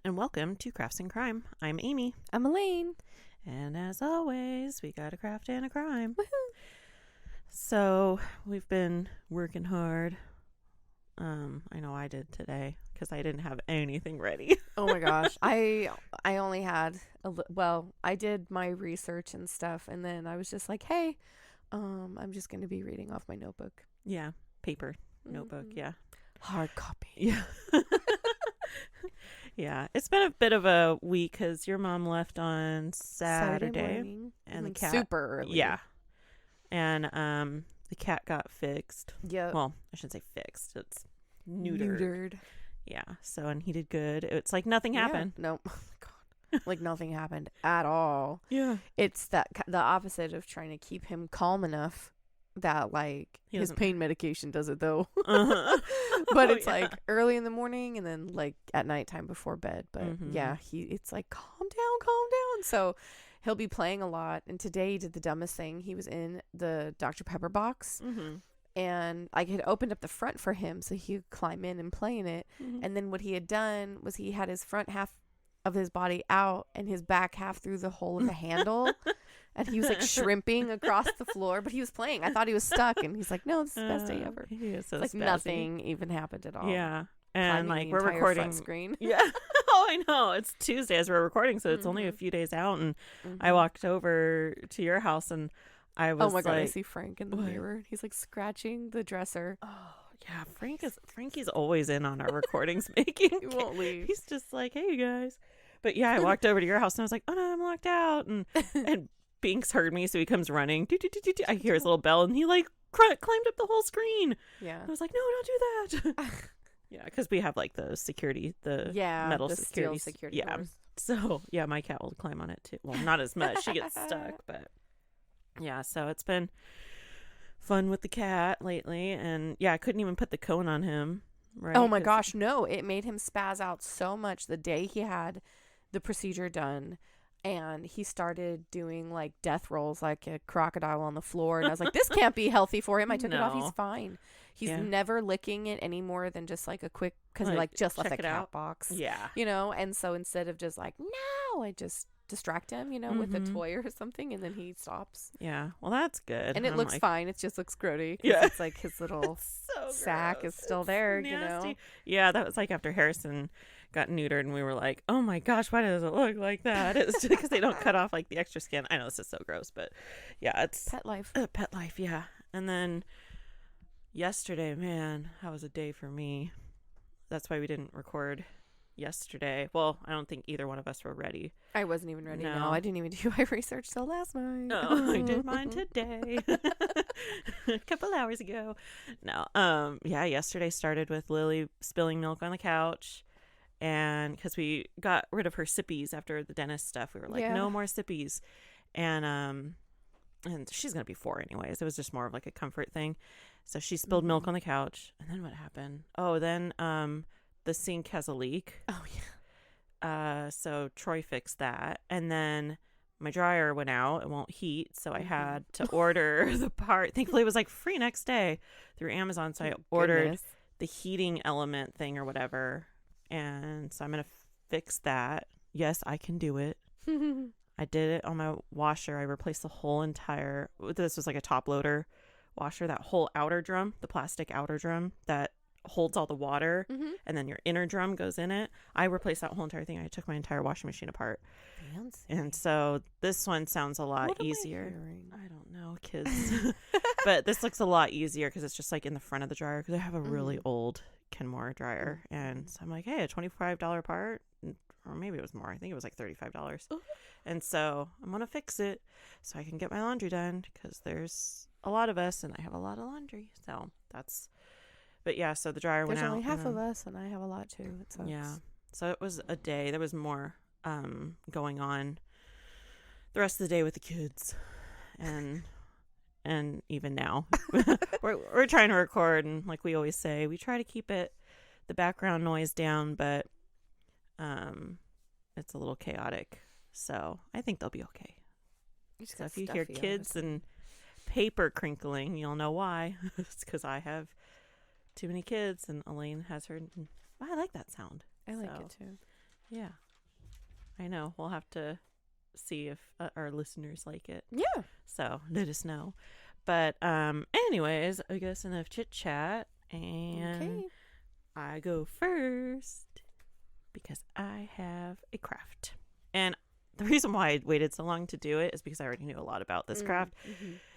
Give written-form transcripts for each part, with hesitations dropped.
and welcome to Crafts and Crime. I'm Amy. I'm Elaine. And as always, we got a craft and a crime. Woohoo! So, we've been working hard. I know I did today because I didn't have anything ready. Oh my gosh. I only had I did my research and stuff, and then I was just like, hey, I'm just going to be reading off my notebook. Yeah, paper notebook, yeah. Hard copy. Yeah. Yeah, it's been a bit of a week because your mom left on Saturday morning, and the cat super early. Yeah, and the cat got fixed. Yeah. Well, I shouldn't say fixed. It's neutered. Yeah. So, and he did good. It's like nothing happened. Yeah. No. Oh my God. Like nothing happened at all. Yeah. It's the opposite of trying to keep him calm enough that like his pain medication does it though. But it's like early in the morning and then like at nighttime before bed. But yeah, it's like calm down. So he'll be playing a lot. And today he did the dumbest thing. He was in the Dr. Pepper box. And I had opened up the front for him so he could climb in and play in it. And then what he had done was he had his front half of his body out and his back half through the hole of the handle. And he was like shrimping across the floor, but he was playing. I thought he was stuck. And he's like, no, this is the best day ever. He is so like spazzy. Nothing even happened at all. Yeah. And Climbing like the we're entire recording front screen. Yeah. Oh, I know. It's Tuesday as we're recording, so it's only a few days out. And I walked over to your house and I was oh my God, like, I see Frank in the mirror. He's like scratching the dresser. Oh yeah, Frankie's always in on our recordings making. He won't leave. He's just like, hey you guys. But yeah, I walked over to your house and I was like, oh no, I'm locked out. And Binks heard me, so he comes running. I hear his little bell and he like climbed up the whole screen. Yeah. I was like, no, don't do that. Yeah, because we have like the security, metal the security. steel security Yeah. doors. So yeah, my cat will climb on it too. Well, not as much. She gets stuck, but yeah, so it's been fun with the cat lately. And yeah, I couldn't even put the cone on him. Right? Oh my gosh, no. It made him spaz out so much the day he had the procedure done. And he started doing like death rolls like a crocodile on the floor. And I was like, this can't be healthy for him. I took it off. He's fine. He's never licking it any more than just like a quick, because he like just left the cat box. Yeah. You know, and so instead of just like, no, I just distract him, you know, with a toy or something. And then he stops. Yeah. Well, that's good. And it looks fine. It just looks grody. Yeah. It's like his little sack is still there, you know? Yeah. That was like after Harrison got neutered and we were like, oh my gosh, why does it look like that? It's just because they don't cut off like the extra skin. I know this is so gross, but yeah, it's pet life. Pet life, yeah. And then yesterday, man, that was a day for me. That's why we didn't record yesterday. Well, I don't think either one of us were ready. I wasn't even ready. No, no, I didn't even do my research till last night. No, I did mine today. A couple hours ago. No, yeah, yesterday started with Lily spilling milk on the couch. And because we got rid of her sippies after the dentist stuff, we were like, no more sippies. And she's going to be 4 anyways. It was just more of like a comfort thing. So she spilled milk on the couch. And then what happened? Oh, then the sink has a leak. Oh, yeah. So Troy fixed that. And then my dryer went out. It won't heat. So I had to order the part. Thankfully, it was like free next day through Amazon. So I ordered the heating element thing or whatever. And so I'm going to fix that. Yes, I can do it. I did it on my washer. I replaced the whole entire, this was like a top loader washer, that whole outer drum, the plastic outer drum that holds all the water. And then your inner drum goes in it. I replaced that whole entire thing. I took my entire washing machine apart. Fancy. And so this one sounds a lot easier. I don't know, kids. But this looks a lot easier because it's just like in the front of the dryer because I have a really old Kenmore dryer. And so I'm like, hey, a $25 part, or maybe it was more. I think it was like $35. And so I'm going to fix it so I can get my laundry done because there's a lot of us and I have a lot of laundry. So that's, but yeah, so the dryer went out. There's only half of us and I have a lot too. It sucks. Yeah. So it was a day. There was more going on the rest of the day with the kids. And even now we're trying to record, and like we always say, we try to keep the background noise down, but it's a little chaotic, so I think they'll be okay. So if you hear kids and paper crinkling, you'll know why. It's because I have too many kids and Elaine has her. I like that sound. I like it too. Yeah. I know. We'll have to see if our listeners like it. Yeah. So let us know. But anyways, I guess enough chit chat, and I go first because I have a craft. And the reason why I waited so long to do it is because I already knew a lot about this craft,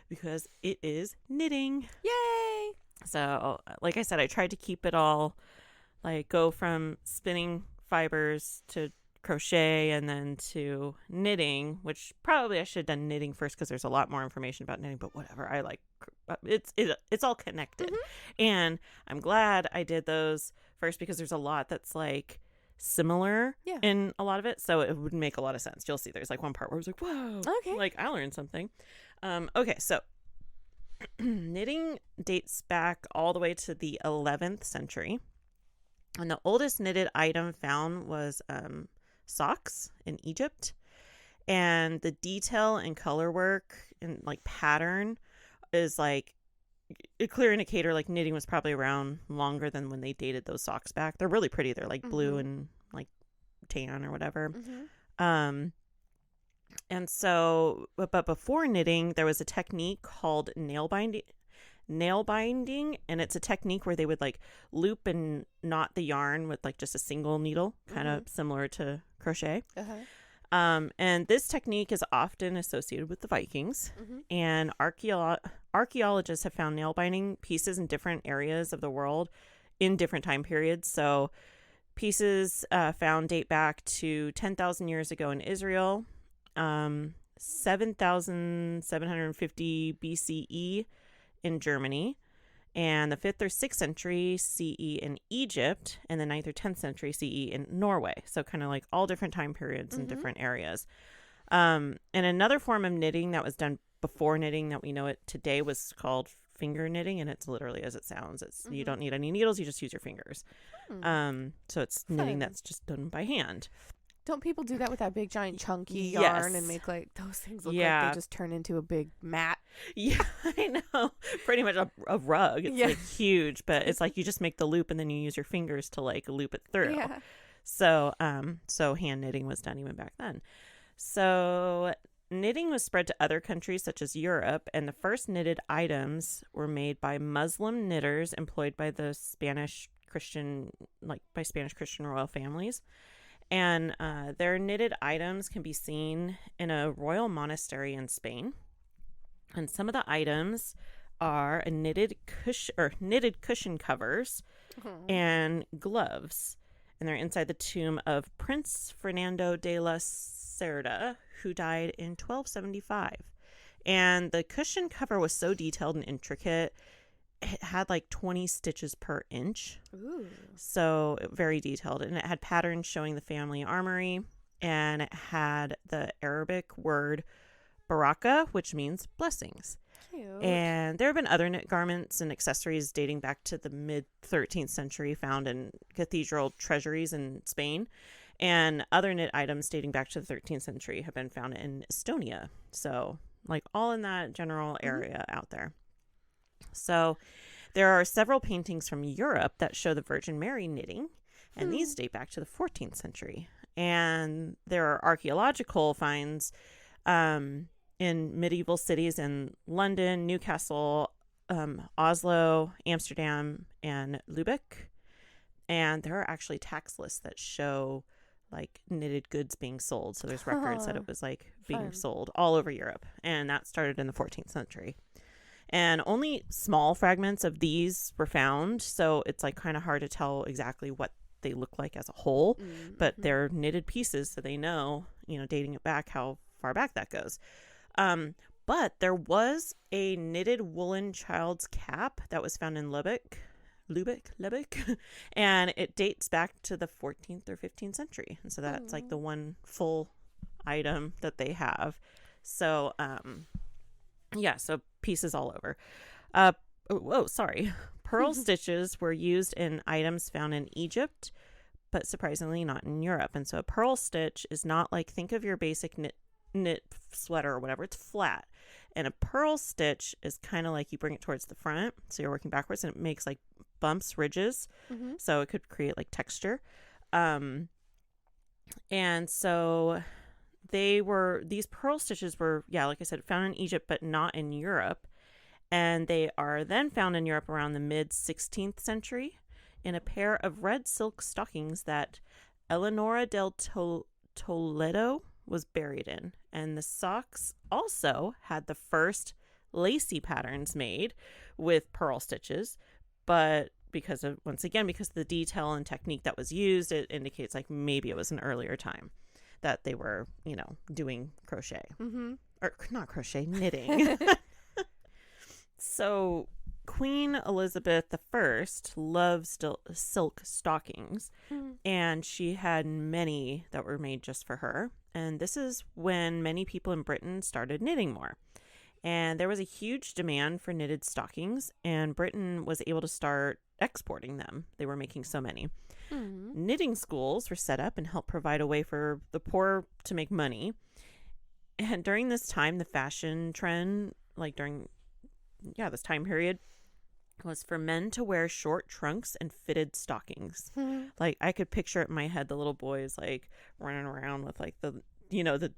because it is knitting. Yay! So, like I said, I tried to keep it all, like, go from spinning fibers to crochet and then to knitting, which probably I should have done knitting first because there's a lot more information about knitting, but whatever. I like it's all connected. And I'm glad I did those first because there's a lot that's like similar in a lot of it, so it would make a lot of sense. You'll see there's like one part where I was like, whoa, like I learned something. Okay, so knitting dates back all the way to the 11th century, and the oldest knitted item found was socks in Egypt, and the detail and color work and like pattern is like a clear indicator like knitting was probably around longer than when they dated those socks back. They're really pretty. They're like blue and like tan or whatever. And so, but before knitting, there was a technique called nail binding, and it's a technique where they would like loop and knot the yarn with like just a single needle, kind of similar to crochet. And this technique is often associated with the Vikings, and archaeologists have found nail binding pieces in different areas of the world in different time periods. So pieces found date back to 10,000 years ago in Israel, 7,750 BCE in Germany, and the 5th or 6th century CE in Egypt, and the 9th or 10th century CE in Norway. So kind of like all different time periods in different areas. And another form of knitting that was done before knitting that we know it today was called finger knitting, and it's literally as it sounds. It's you don't need any needles, you just use your fingers. So it's knitting that's just done by hand. Don't people do that with that big giant chunky yarn and make like those things look like they just turn into a big mat? Yeah, I know. Pretty much a rug. It's like huge, but it's like you just make the loop and then you use your fingers to like loop it through. Yeah. So so hand knitting was done even back then. So knitting was spread to other countries such as Europe, and the first knitted items were made by Muslim knitters employed by the Spanish Christian royal families. And their knitted items can be seen in a royal monastery in Spain. And some of the items are knitted cushion covers and gloves. And they're inside the tomb of Prince Fernando de la Cerda, who died in 1275. And the cushion cover was so detailed and intricate. It had like 20 stitches per inch. Ooh. So very detailed. And it had patterns showing the family armory. And it had the Arabic word baraka, which means blessings. Cute. And there have been other knit garments and accessories dating back to the mid-13th century found in cathedral treasuries in Spain. And other knit items dating back to the 13th century have been found in Estonia. So like all in that general area out there. So there are several paintings from Europe that show the Virgin Mary knitting, and these date back to the 14th century. And there are archaeological finds in medieval cities in London, Newcastle, Oslo, Amsterdam, and Lubeck. And there are actually tax lists that show like knitted goods being sold. So there's records that it was like being sold all over Europe. And that started in the 14th century. And only small fragments of these were found, so it's like kind of hard to tell exactly what they look like as a whole. But they're knitted pieces, so they know, dating it back, how far back that goes. But there was a knitted woolen child's cap that was found in Lubeck, and it dates back to the 14th or 15th century. And so that's like the one full item that they have. So, so pieces all over. Pearl stitches were used in items found in Egypt, but surprisingly not in Europe. And so a pearl stitch is not like, think of your basic knit sweater or whatever. It's flat. And a pearl stitch is kind of like you bring it towards the front. So you're working backwards and it makes like bumps, ridges. So it could create like texture. And so these pearl stitches were, like I said, found in Egypt, but not in Europe. And they are then found in Europe around the mid 16th century in a pair of red silk stockings that Eleonora del Toledo was buried in. And the socks also had the first lacy patterns made with pearl stitches, but because of the detail and technique that was used, it indicates like maybe it was an earlier time that they were, doing crochet. Mm-hmm. Or not crochet, knitting. So Queen Elizabeth I loved silk stockings, and she had many that were made just for her. And this is when many people in Britain started knitting more. And there was a huge demand for knitted stockings, and Britain was able to start exporting them. They were making so many. Mm-hmm. Knitting schools were set up and helped provide a way for the poor to make money. And during this time, the fashion trend, this time period, was for men to wear short trunks and fitted stockings. Mm-hmm. Like, I could picture it in my head, the little boys, like, running around with, like, the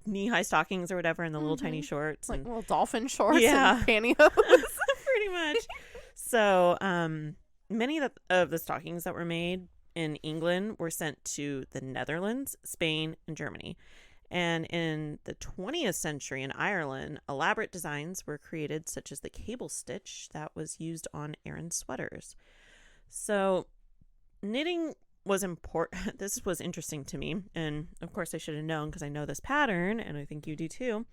knee-high stockings or whatever and the little tiny shorts. Like little dolphin shorts and pantyhose. Pretty much. So, many of the stockings that were made in England were sent to the Netherlands, Spain, and Germany. And in the 20th century in Ireland, elaborate designs were created, such as the cable stitch that was used on Aran sweaters. So knitting was important. This was interesting to me. And of course I should have known because I know this pattern, and I think you do too.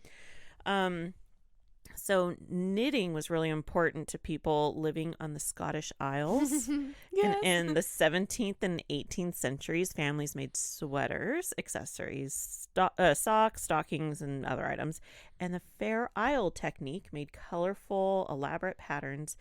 So knitting was really important to people living on the Scottish Isles. Yes. In the 17th and 18th centuries, families made sweaters, accessories, socks, stockings, and other items. And the Fair Isle technique made colorful, elaborate patterns.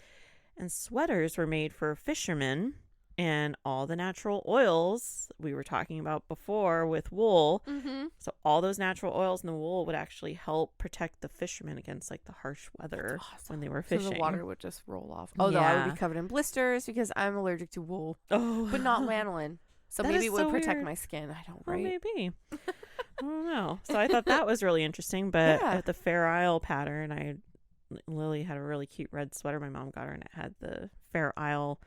And sweaters were made for fishermen. And all the natural oils we were talking about before with wool. Mm-hmm. So all those natural oils in the wool would actually help protect the fishermen against like the harsh weather when they were fishing. So the water would just roll off. Although I would be covered in blisters because I'm allergic to wool. Oh. But not lanolin. So maybe it would protect my skin. I don't know. Maybe. I don't know. So I thought that was really interesting. But at the Fair Isle pattern, Lily had a really cute red sweater my mom got her, and it had the Fair Isle.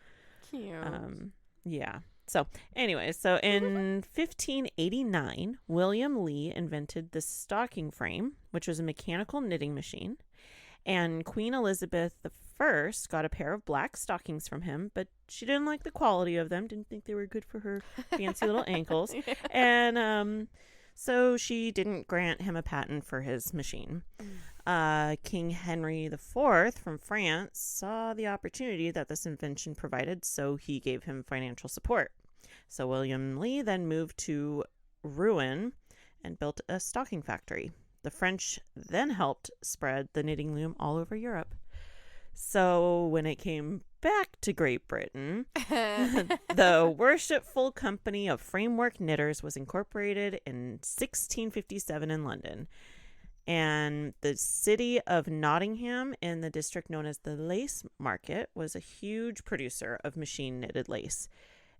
Cute. So anyway, so in 1589, William Lee invented the stocking frame, which was a mechanical knitting machine. And Queen Elizabeth I got a pair of black stockings from him, but she didn't like the quality of them, didn't think they were good for her fancy little ankles. Yeah. And so she didn't grant him a patent for his machine. King Henry IV from France saw the opportunity that this invention provided, so he gave him financial support. So William Lee then moved to Rouen and built a stocking factory. The French then helped spread the knitting loom all over Europe. So when it came back to Great Britain, the Worshipful Company of Framework Knitters was incorporated in 1657 in London. And the city of Nottingham in the district known as the Lace Market was a huge producer of machine knitted lace.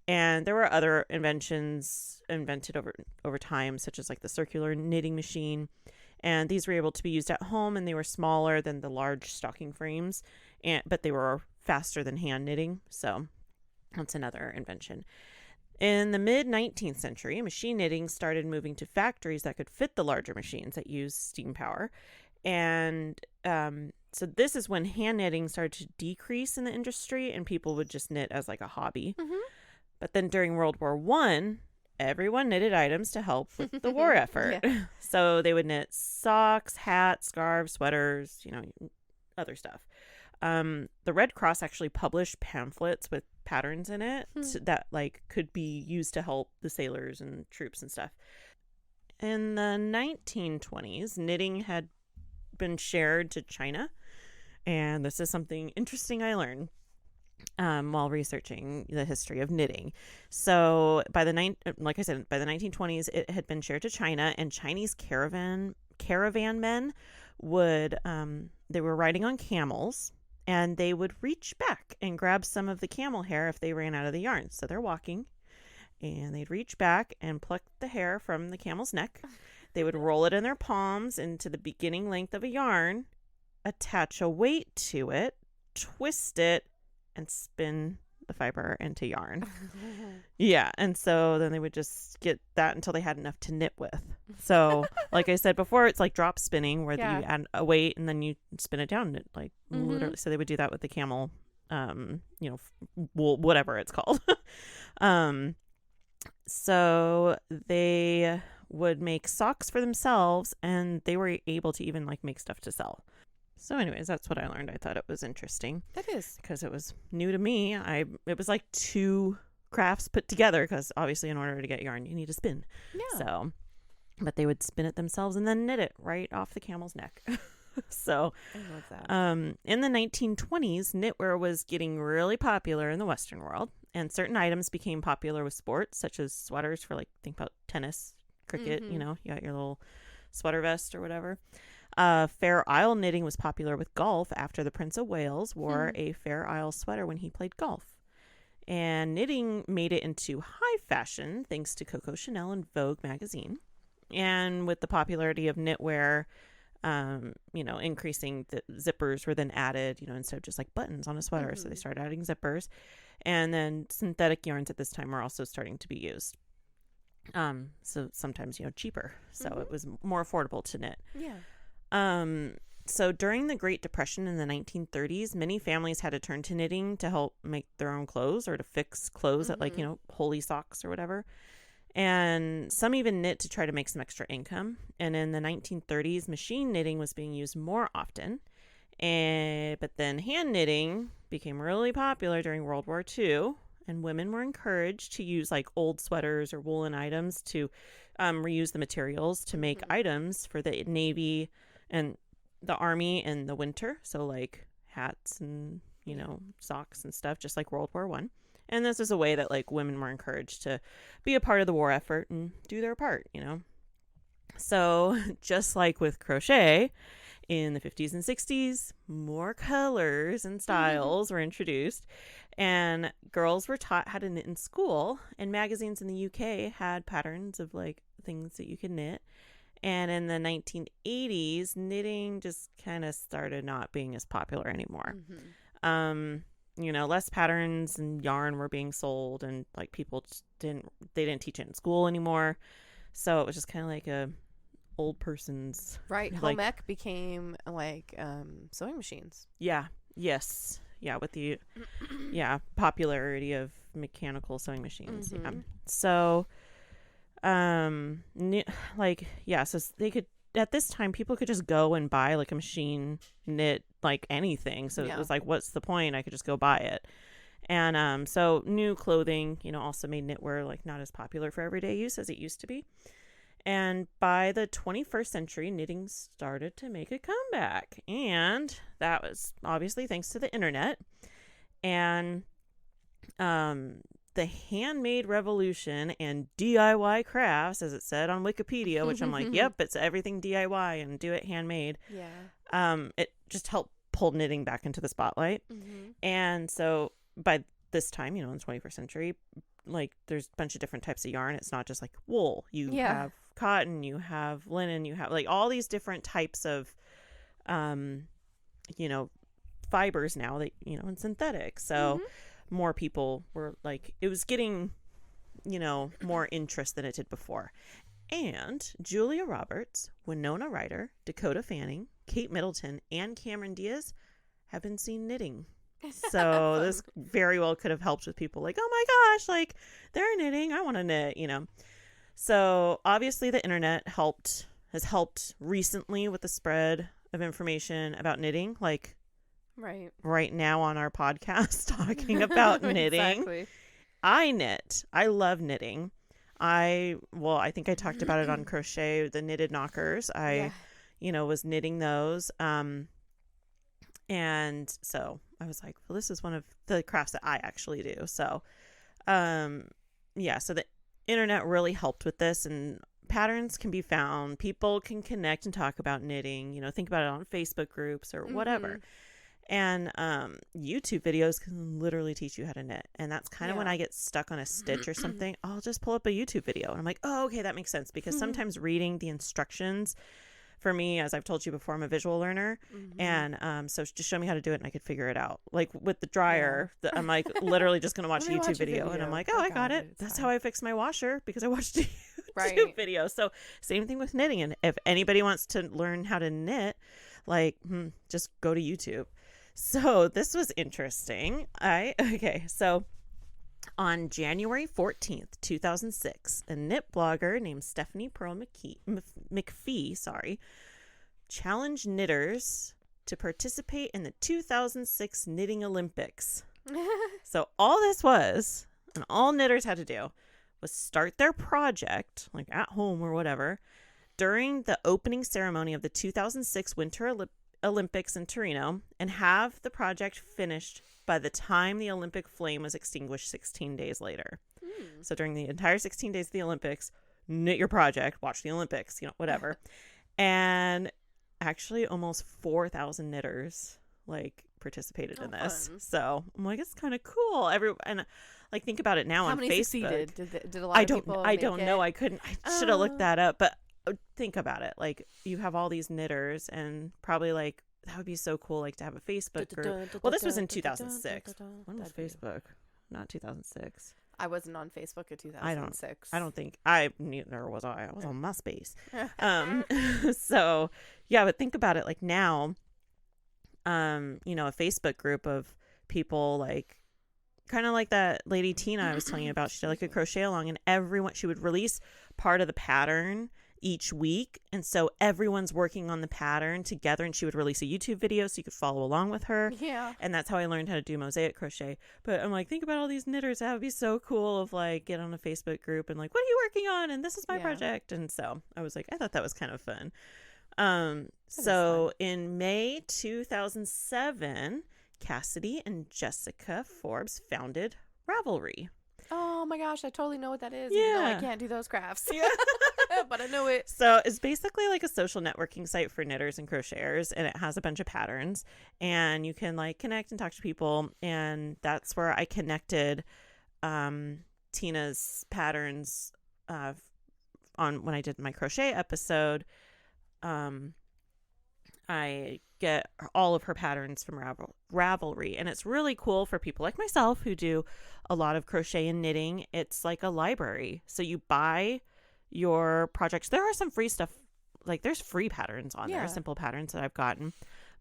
And there were other inventions invented over time, such as like the circular knitting machine. And these were able to be used at home, and they were smaller than the large stocking frames, but they were faster than hand knitting. So that's another invention. In the mid-19th century, machine knitting started moving to factories that could fit the larger machines that use steam power. And so this is when hand knitting started to decrease in the industry, and people would just knit as like a hobby. Mm-hmm. But then during World War I, everyone knitted items to help with the war effort. Yeah. So they would knit socks, hats, scarves, sweaters, other stuff. The Red Cross actually published pamphlets with patterns in it that like could be used to help the sailors and troops and stuff. In the 1920s, knitting had been shared to China, and this is something interesting I learned while researching the history of knitting. So by the 1920s, it had been shared to China, and Chinese caravan men would they were riding on camels. And they would reach back and grab some of the camel hair if they ran out of the yarn. So they're walking, and they'd reach back and pluck the hair from the camel's neck. They would roll it in their palms into the beginning length of a yarn, attach a weight to it, twist it, and spin the fiber into yarn. Yeah, and so then they would just get that until they had enough to knit with. So like I said before, it's like drop spinning where you add a weight and then you spin it down, like literally. So they would do that with the camel, wool, whatever it's called. So they would make socks for themselves, and they were able to even like make stuff to sell. So anyways, that's what I learned. I thought it was interesting. That is. Because it was new to me. It was like two crafts put together, because obviously in order to get yarn, you need to spin. Yeah. So, but they would spin it themselves and then knit it right off the camel's neck. So, I love that. In the 1920s, knitwear was getting really popular in the Western world, and certain items became popular with sports, such as sweaters for, like, think about tennis, cricket, you got your little sweater vest or whatever. Fair Isle knitting was popular with golf after the Prince of Wales wore a Fair Isle sweater when he played golf. And knitting made it into high fashion thanks to Coco Chanel and Vogue magazine. And with the popularity of knitwear, increasing, the zippers were then added, instead of just like buttons on a sweater. So they started adding zippers. And then synthetic yarns at this time were also starting to be used. So sometimes, cheaper. So it was more affordable to knit. Yeah. So during the Great Depression in the 1930s, many families had to turn to knitting to help make their own clothes or to fix clothes at like, Holy Socks or whatever. And some even knit to try to make some extra income. And in the 1930s, machine knitting was being used more often. But then hand knitting became really popular during World War II. And women were encouraged to use like old sweaters or woolen items to reuse the materials to make items for the Navy and the Army in the winter. So like hats and, socks and stuff, just like World War I. And this is a way that like women were encouraged to be a part of the war effort and do their part, So just like with crochet in the 50s and 60s, more colors and styles were introduced, and girls were taught how to knit in school, and magazines in the UK had patterns of like things that you could knit. And in the 1980s, knitting just kind of started not being as popular anymore. Less patterns and yarn were being sold, and like people just didn't teach it in school anymore. So it was just kind of like a old person's. Right. Like, home ec became like sewing machines. Yeah. Yes. Yeah. With the popularity of mechanical sewing machines. Yeah. So so they could, at this time, people could just go and buy like a machine knit like anything. So it was like, what's the point? I could just go buy it. And so new clothing, also made knitwear like not as popular for everyday use as it used to be. And by the 21st century, knitting started to make a comeback. And that was obviously thanks to the internet. And the handmade revolution and DIY crafts, as it said on Wikipedia, which I'm like, yep, it's everything DIY and do it handmade. Yeah. It just helped pull knitting back into the spotlight. And so by this time, in the 21st century, like there's a bunch of different types of yarn. It's not just like wool. You have cotton, you have linen, you have like all these different types of, fibers now that, and synthetic. So more people were like, it was getting, more interest than it did before. And Julia Roberts, Winona Ryder, Dakota Fanning, Kate Middleton, and Cameron Diaz have been seen knitting. So this very well could have helped with people like, oh my gosh, like they're knitting, I want to knit, So obviously the internet has helped recently with the spread of information about knitting, like right now on our podcast talking about knitting. Exactly. I knit. I love knitting. I think I talked about it on crochet, the knitted knockers. I was knitting those. And so I was like, well, this is one of the crafts that I actually do. So, so the internet really helped with this, and patterns can be found. People can connect and talk about knitting, think about it on Facebook groups or whatever. And YouTube videos can literally teach you how to knit. And that's kind of when I get stuck on a stitch or something, I'll just pull up a YouTube video. And I'm like, oh, okay, that makes sense. Because sometimes reading the instructions, for me, as I've told you before, I'm a visual learner. And so just show me how to do it and I could figure it out. Like with the dryer, I'm like literally just going to watch a YouTube video. And I'm like, oh, I got it. That's how I fixed my washer because I watched a YouTube video. So same thing with knitting. And if anybody wants to learn how to knit, like just go to YouTube. So this was interesting. So on January 14th, 2006, a knit blogger named Stephanie Pearl McPhee, challenged knitters to participate in the 2006 Knitting Olympics. So all this was, and all knitters had to do, was start their project, like at home or whatever, during the opening ceremony of the 2006 Winter Olympics in Torino and have the project finished by the time the Olympic flame was extinguished 16 days later. So during the entire 16 days of the Olympics, knit your project, watch the Olympics, whatever. And actually almost 4,000 knitters participated in this. Fun. So I'm like, it's kind of cool. And think about it now. How on many Facebook. Succeeded? Did a lot of people I don't know. I couldn't. I should have looked that up, but think about it. You have all these knitters and probably that would be so cool to have a Facebook group. Well, this was in 2006. When was Facebook? Not 2006. I wasn't on Facebook in 2006. I don't think neither was I. I was on MySpace. So yeah, but think about it now, a Facebook group of people kind of like that lady Tina I was telling you about. She did a crochet along and she would release part of the pattern each week, and so everyone's working on the pattern together, and she would release a YouTube video so you could follow along with her. And that's how I learned how to do mosaic crochet. But I'm like, think about all these knitters. That would be so cool of get on a Facebook group and what are you working on, and this is my project. And so I was I thought that was kind of fun. So in May 2007, Cassidy and Jessica Forbes founded Ravelry. Oh my gosh, I totally know what that is. Yeah, even though I can't do those crafts. Yeah. But I know it. So it's basically a social networking site for knitters and crocheters, and it has a bunch of patterns, and you can connect and talk to people. And that's where I connected Tina's patterns on when I did my crochet episode. I get all of her patterns from Ravelry, and it's really cool for people like myself who do a lot of crochet and knitting. It's like a library, so you buy your projects. There are some free stuff, there's free patterns on there, simple patterns that I've gotten,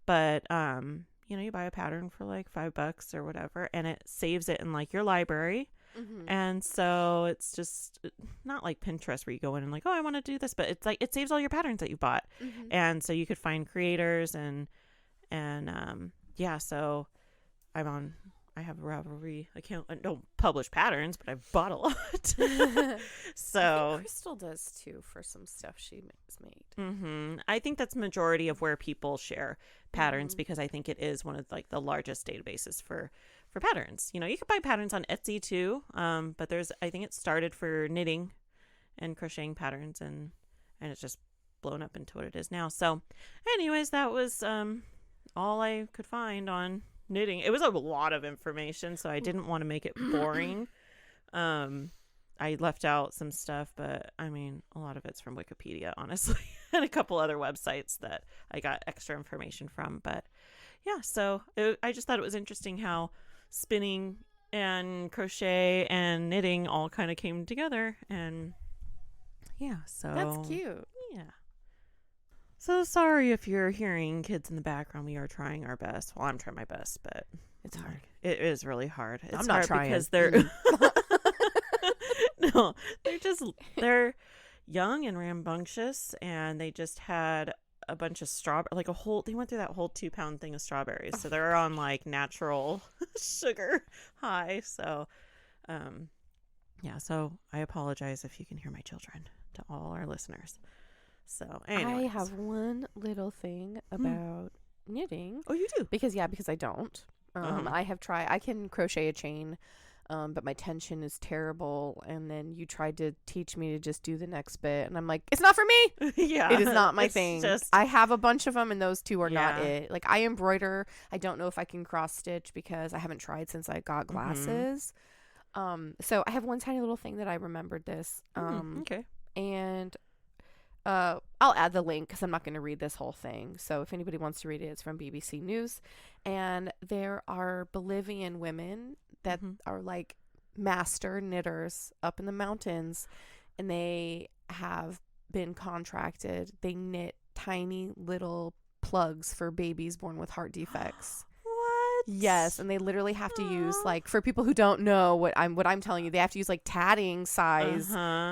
but you buy a pattern for $5 or whatever, and it saves it in your library. And so it's just not like Pinterest where you go in and I want to do this, but it's it saves all your patterns that you bought. And so you could find creators and so I have a Ravelry account. I don't publish patterns, but I've bought a lot. So Crystal does too for some stuff she has made. I think that's majority of where people share patterns because I think it is one of the largest databases for patterns. You can buy patterns on Etsy too, but I think it started for knitting and crocheting patterns, and it's just blown up into what it is now. So anyways, that was all I could find on knitting. It was a lot of information, so I didn't want to make it boring. I left out some stuff, but a lot of it's from Wikipedia, honestly, and a couple other websites that I got extra information from. But yeah, so I just thought it was interesting how spinning and crochet and knitting all kind of came together. And yeah, so that's cute. Yeah. So sorry if you're hearing kids in the background. We are trying our best. Well, I'm trying my best, but it's hard. It is really hard. It's I'm not hard trying because they're no, they're young and rambunctious, and they just had a bunch of they went through that whole 2-pound thing of strawberries. So they're on natural sugar high. So, so I apologize if you can hear my children, to all our listeners. So anyways. I have one little thing about knitting. Oh, you do? Because I don't. I have tried. I can crochet a chain but my tension is terrible. And then you tried to teach me to just do the next bit. And I'm like, it's not for me. Yeah. It is not my thing. I have a bunch of them and those two are not it. Like I embroider. I don't know if I can cross stitch because I haven't tried since I got glasses. So I have one tiny little thing that I remembered this. Okay. And I'll add the link because I'm not going to read this whole thing. So if anybody wants to read it, it's from BBC News. And there are Bolivian women that are like master knitters up in the mountains, and they have been contracted. They knit tiny little plugs for babies born with heart defects. Yes, and they literally have to use, like, for people who don't know what I'm telling you, they have to use like tatting size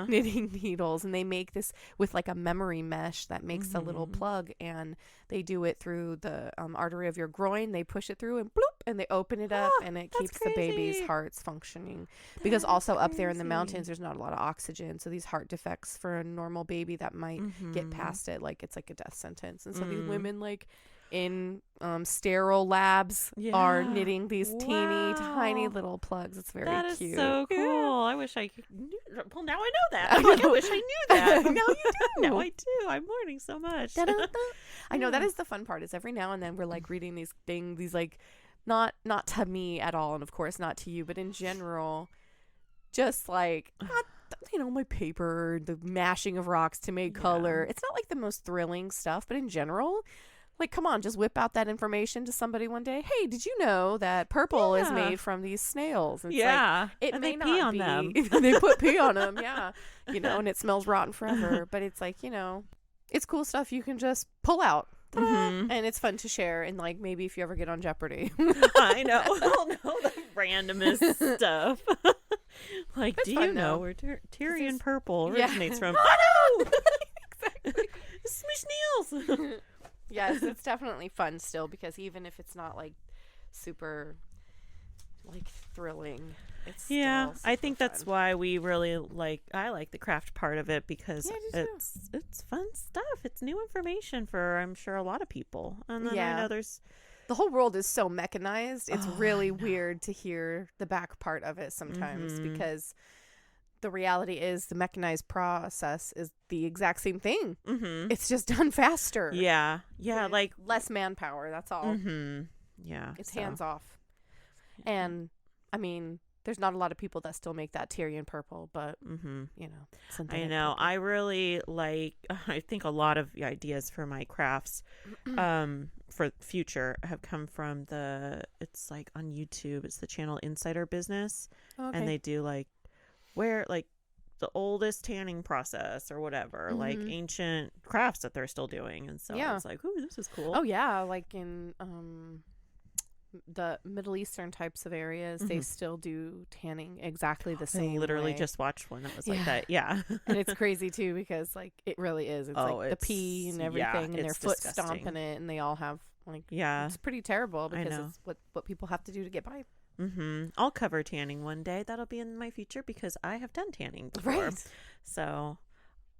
knitting needles, and they make this with like a memory mesh that makes a little plug, and they do it through the artery of your groin. They push it through and bloop, and they open it up, and it keeps the baby's hearts functioning. Because also up there in the mountains, there's not a lot of oxygen, so these heart defects for a normal baby that might get past it, like it's like a death sentence. And so these women, like, in sterile labs are knitting these teeny tiny little plugs. It's very cute. That is so cool. Yeah. I wish I could. Well, now I know that. I wish I knew that. Now you do. Now I do. I'm learning so much. I know that is the fun part, is every now and then we're like reading these things, these like not to me at all, and of course not to you, but in general, just like my paper, the mashing of rocks to make color. It's not like the most thrilling stuff, but in general, like, come on, just whip out that information to somebody one day. Hey, did you know that purple is made from these snails? It's like, it and may they not pee on be. them. They put pee on them, and it smells rotten forever. But it's like, it's cool stuff you can just pull out. And it's fun to share. And like, maybe if you ever get on Jeopardy. I know. I'll know the randomest stuff. Like, it's do you know where Tyrian purple originates from? Oh, no! Exactly. Smush nails. Yes, it's definitely fun still, because even if it's not like super like thrilling, it's still I think fun. That's why we really I like the craft part of it, because it's fun stuff. It's new information for, I'm sure, a lot of people. And then I know the whole world is so mechanized. It's really weird to hear the back part of it sometimes, because the reality is the mechanized process is the exact same thing. It's just done faster. Like less manpower, that's all. It's hands off. And I mean, there's not a lot of people that still make that Tyrian purple, but I know. I really I think a lot of the ideas for my crafts for future have come from it's like on YouTube, it's the channel Insider Business. And they do where the oldest tanning process or whatever, like ancient crafts that they're still doing. And so I was like, ooh, this is cool. Oh yeah, like in the Middle Eastern types of areas, they still do tanning exactly the same. I literally way. Just watched one that was like that. And it's crazy too, because like it really is. It's like the pee and everything, and their foot stomping it, and they all have it's pretty terrible, because it's what people have to do to get by. I'll cover tanning one day. That'll be in my future, because I have done tanning before. Right. So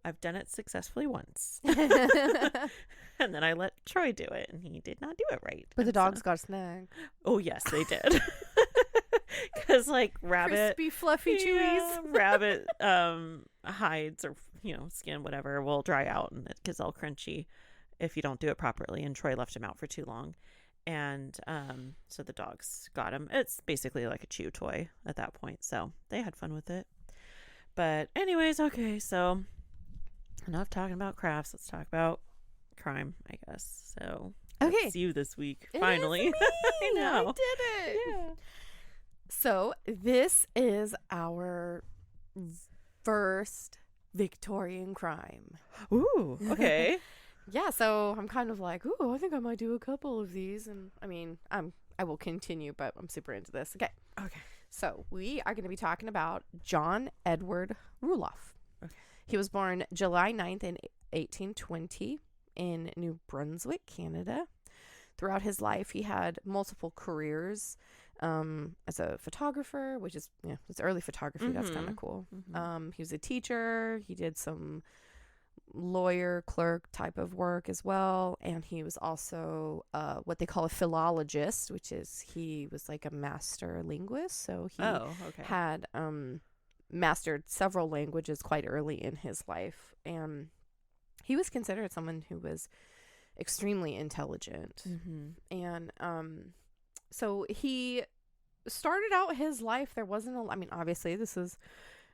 I've done it successfully once. And then I let Troy do it, and he did not do it right. But the dogs got snagged. Oh, yes, they did. Because rabbit, crispy, fluffy chewies. Rabbit hides or skin, whatever, will dry out, and it gets all crunchy if you don't do it properly. And Troy left him out for too long. And so the dogs got him. It's basically like a chew toy at that point, so they had fun with it. But anyways, okay, so enough talking about crafts. Let's talk about crime, I guess. So it's you this week, finally. I know, I did it. So this is our first Victorian crime. Ooh, okay. So I'm kind of like, ooh, I think I might do a couple of these. And I mean, I will continue, but I'm super into this. Okay. So we are going to be talking about John Edward Rulloff. Okay. He was born July 9th in 1820 in New Brunswick, Canada. Throughout his life, he had multiple careers as a photographer, which is, it's early photography. That's kind of cool. He was a teacher. He did some lawyer, clerk type of work as well. And he was also what they call a philologist, which is he was like a master linguist. So he had mastered several languages quite early in his life. And he was considered someone who was extremely intelligent. And so he started out his life. There wasn't I mean, obviously, this is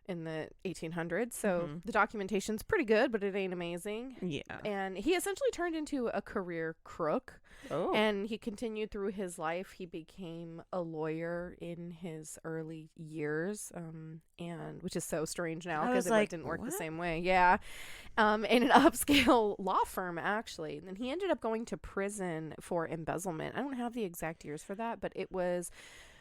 in the 1800s, so the documentation's pretty good, but it ain't amazing. Yeah. And he essentially turned into a career crook. Oh. And he continued through his life. He became a lawyer in his early years, and which is so strange now because it didn't work the same way. Yeah. In an upscale law firm, actually. And he ended up going to prison for embezzlement. I don't have the exact years for that, but it was...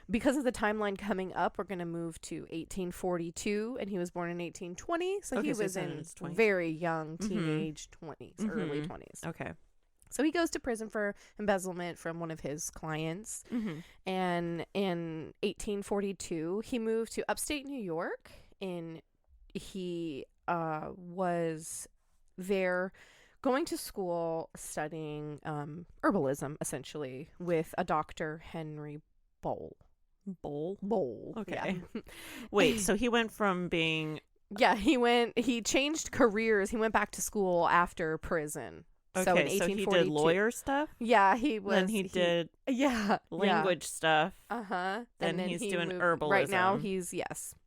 Because of the timeline coming up, we're going to move to 1842, and he was born in 1820, so he was in very young teenage 20s, early 20s. Okay. So he goes to prison for embezzlement from one of his clients, and in 1842, he moved to upstate New York, and he was there going to school studying herbalism, essentially, with a Dr. Henry Bowl. Okay. Yeah. Wait, so he went from being... Yeah, he changed careers. He went back to school after prison. Okay, so in 1842, he did lawyer stuff? Yeah, he was. Then he did language stuff. Then he's doing herbalism. Right now, he's,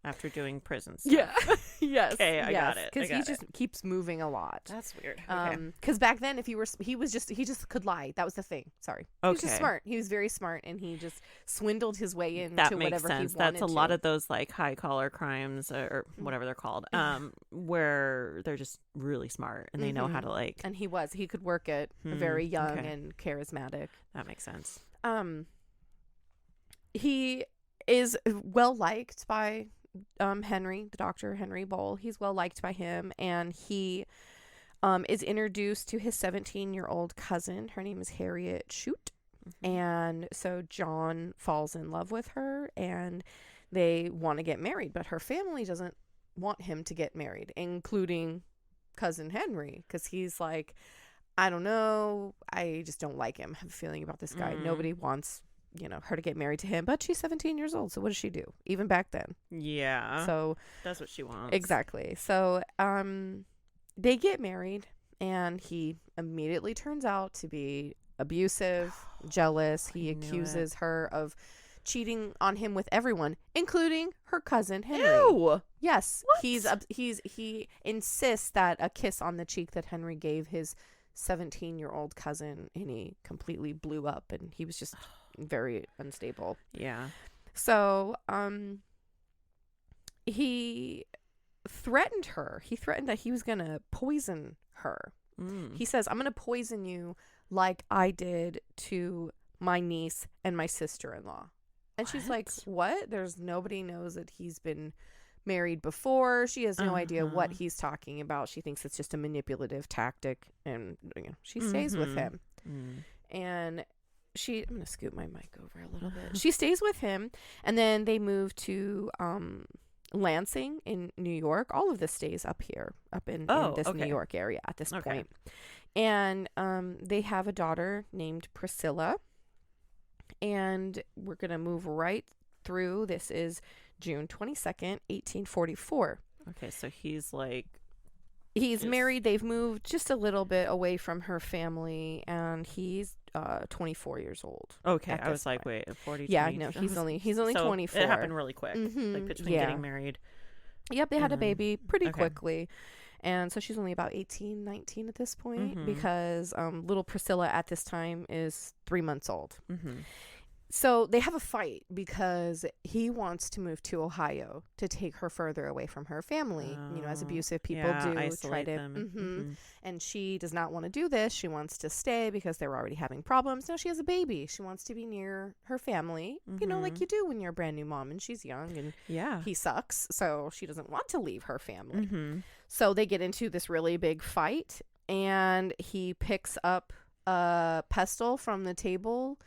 after doing prison stuff. Yeah. Yes. Okay, I got it. Because he just keeps moving a lot. That's weird. Okay. Because back then, he just could lie. That was the thing. Sorry. He was just smart. He was very smart, and he just swindled his way into whatever he wanted. That makes sense. That's a lot of those like high collar crimes or whatever they're called, where they're just really smart and they know how to like. And he could work it very young and charismatic. That makes sense. He is well liked by the Dr. Henry Bowl. He's well liked by him, and he is introduced to his 17-year-old cousin. Her name is Harriet Shute. And so John falls in love with her, and they want to get married, but her family doesn't want him to get married, including cousin Henry, because he's like, I don't know, I just don't like him. I have a feeling about this guy. Nobody wants her to get married to him, but she's 17 years old, so what does she do even back then? Yeah, so that's what she wants. Exactly. So they get married, and he immediately turns out to be abusive, jealous. He accuses her of cheating on him with everyone, including her cousin Henry. Ew. Yes. What? He insists that a kiss on the cheek that Henry gave his 17-year-old cousin, and he completely blew up, and he was just very unstable. Yeah. So he threatened her. He threatened that he was going to poison her. He says, I'm going to poison you like I did to my niece and my sister-in-law. And she's like, what? Nobody knows that he's been married before. She has no idea what he's talking about. She thinks it's just a manipulative tactic, and she stays with him. And I'm going to scoot my mic over a little bit. She stays with him, and then they move to Lansing in New York. All of this stays up here, in this New York area at this point. And they have a daughter named Priscilla, and we're going to move right through. This is June 22nd, 1844. Okay, so he's married. They've moved just a little bit away from her family, and he's 24 years old. Okay, I was like, wait, 42. Yeah, no, he's only so 24. It happened really quick, like between getting married. Yep, they had a baby pretty quickly. And so she's only about 18, 19 at this point, because little Priscilla at this time is 3 months old. So they have a fight because he wants to move to Ohio to take her further away from her family, as abusive people do. Isolate them. And she does not want to do this. She wants to stay because they were already having problems. Now she has a baby. She wants to be near her family, like you do when you're a brand new mom and she's young, and he sucks. So she doesn't want to leave her family. So they get into this really big fight, and he picks up a pestle from the table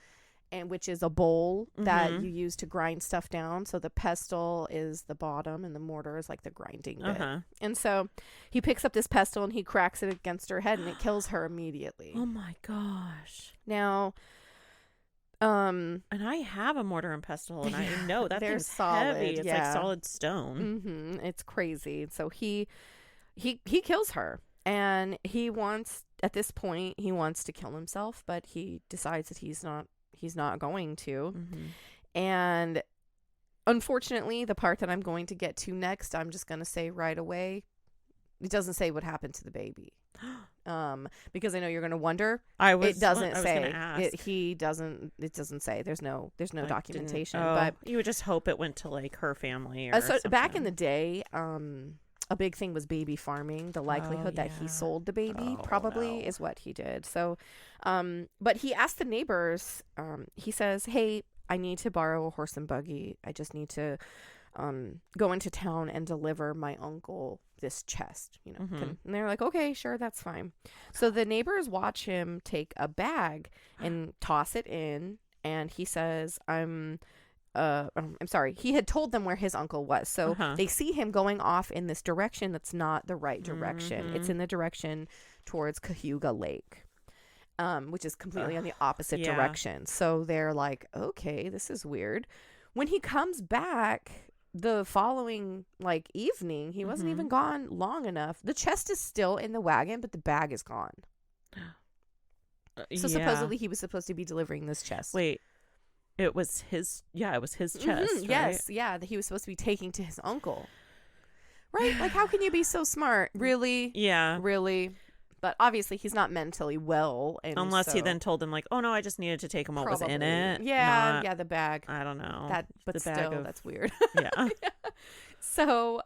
and which is a bowl that you use to grind stuff down. So the pestle is the bottom and the mortar is like the grinding bit. And so he picks up this pestle and he cracks it against her head and it kills her immediately. Oh my gosh. Now, and I have a mortar and pestle, and I know that thing's solid. Heavy. It's like solid stone. It's crazy. So he kills her, and at this point he wants to kill himself, but he decides that he's not going to. And unfortunately, the part that I'm going to get to next, I'm just going to say right away, it doesn't say what happened to the baby. Because I know you're going to wonder. It doesn't say. It doesn't say. There's no documentation. But you would just hope it went to like her family or so something. Back in the day, a big thing was baby farming. The likelihood that he sold the baby probably is what he did. So, but he asked the neighbors. He says, "Hey, I need to borrow a horse and buggy. I just need to go into town and deliver my uncle this chest, and they're like, okay, sure, that's fine. So the neighbors watch him take a bag and toss it in, and he says, I'm sorry, he had told them where his uncle was. So they see him going off in this direction that's not the right direction. It's in the direction towards Cayuga Lake, which is completely on the opposite direction. So they're like, okay, this is weird. When he comes back the following evening, he wasn't even gone long enough. The chest is still in the wagon, but the bag is gone. So supposedly he was supposed to be delivering this chest. Wait, it was his chest, right? Yes, that he was supposed to be taking to his uncle. Right? Like, how can you be so smart? Really? Yeah. Really? But obviously he's not mentally well. And unless he then told them like, oh no, I just needed to take him what was in it. Yeah, the bag. I don't know. But still, that's weird. Yeah. So